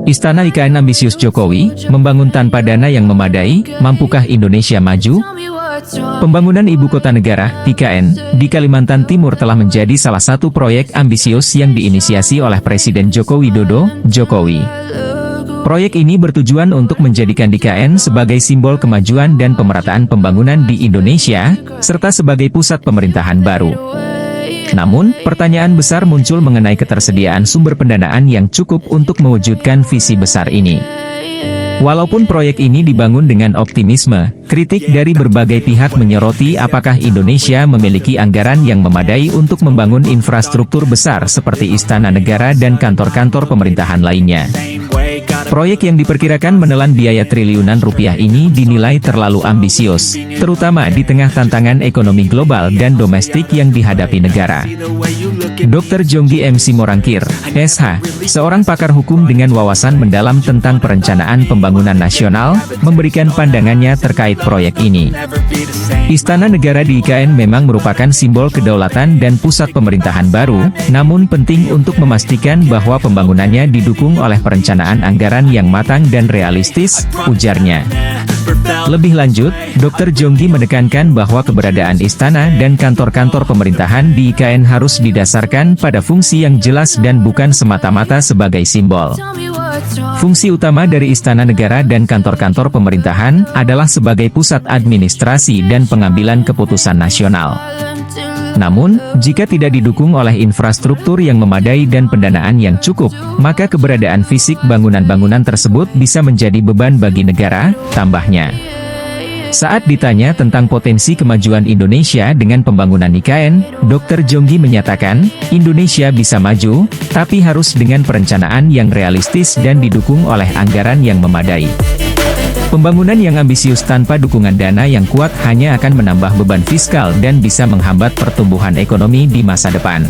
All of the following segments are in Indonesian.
Istana IKN ambisius Jokowi, membangun tanpa dana yang memadai, mampukah Indonesia maju? Pembangunan Ibu Kota Negara, IKN, di Kalimantan Timur telah menjadi salah satu proyek ambisius yang diinisiasi oleh Presiden Joko Widodo, Jokowi. Proyek ini bertujuan untuk menjadikan IKN sebagai simbol kemajuan dan pemerataan pembangunan di Indonesia, serta sebagai pusat pemerintahan baru. Namun, pertanyaan besar muncul mengenai ketersediaan sumber pendanaan yang cukup untuk mewujudkan visi besar ini. Walaupun proyek ini dibangun dengan optimisme, kritik dari berbagai pihak menyoroti apakah Indonesia memiliki anggaran yang memadai untuk membangun infrastruktur besar seperti Istana Negara dan kantor-kantor pemerintahan lainnya. Proyek yang diperkirakan menelan biaya triliunan rupiah ini dinilai terlalu ambisius, terutama di tengah tantangan ekonomi global dan domestik yang dihadapi negara. Dr. Jonggi MC Morangkir, SH, seorang pakar hukum dengan wawasan mendalam tentang perencanaan pembangunan nasional, memberikan pandangannya terkait proyek ini. Istana Negara di IKN memang merupakan simbol kedaulatan dan pusat pemerintahan baru, namun penting untuk memastikan bahwa pembangunannya didukung oleh perencanaan anggaran yang matang dan realistis, ujarnya. Lebih lanjut, Dr. Jonggi menekankan bahwa keberadaan istana dan kantor-kantor pemerintahan di IKN harus didasarkan pada fungsi yang jelas dan bukan semata-mata sebagai simbol. Fungsi utama dari Istana Negara dan kantor-kantor pemerintahan adalah sebagai pusat administrasi dan pengambilan keputusan nasional. Namun, jika tidak didukung oleh infrastruktur yang memadai dan pendanaan yang cukup, maka keberadaan fisik bangunan-bangunan tersebut bisa menjadi beban bagi negara, tambahnya. Saat ditanya tentang potensi kemajuan Indonesia dengan pembangunan IKN, Dr. Jonggi menyatakan, Indonesia bisa maju, tapi harus dengan perencanaan yang realistis dan didukung oleh anggaran yang memadai. Pembangunan yang ambisius tanpa dukungan dana yang kuat hanya akan menambah beban fiskal dan bisa menghambat pertumbuhan ekonomi di masa depan.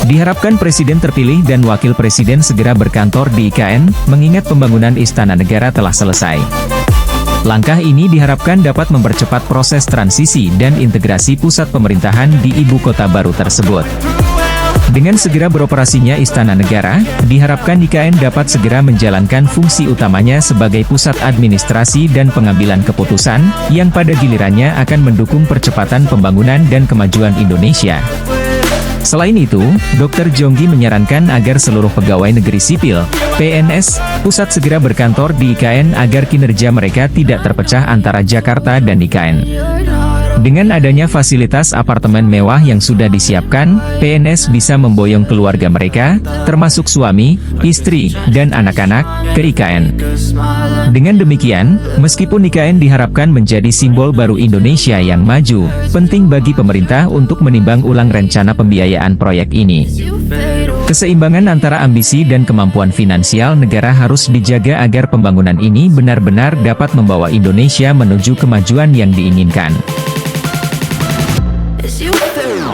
Diharapkan Presiden terpilih dan Wakil Presiden segera berkantor di IKN, mengingat pembangunan Istana Negara telah selesai. Langkah ini diharapkan dapat mempercepat proses transisi dan integrasi pusat pemerintahan di ibu kota baru tersebut. Dengan segera beroperasinya Istana Negara, diharapkan IKN dapat segera menjalankan fungsi utamanya sebagai pusat administrasi dan pengambilan keputusan, yang pada gilirannya akan mendukung percepatan pembangunan dan kemajuan Indonesia. Selain itu, Dr. Jonggi menyarankan agar seluruh pegawai negeri sipil, PNS, pusat segera berkantor di IKN agar kinerja mereka tidak terpecah antara Jakarta dan IKN. Dengan adanya fasilitas apartemen mewah yang sudah disiapkan, PNS bisa memboyong keluarga mereka, termasuk suami, istri, dan anak-anak, ke IKN. Dengan demikian, meskipun IKN diharapkan menjadi simbol baru Indonesia yang maju, penting bagi pemerintah untuk menimbang ulang rencana pembiayaan proyek ini. Keseimbangan antara ambisi dan kemampuan finansial negara harus dijaga agar pembangunan ini benar-benar dapat membawa Indonesia menuju kemajuan yang diinginkan. It's you.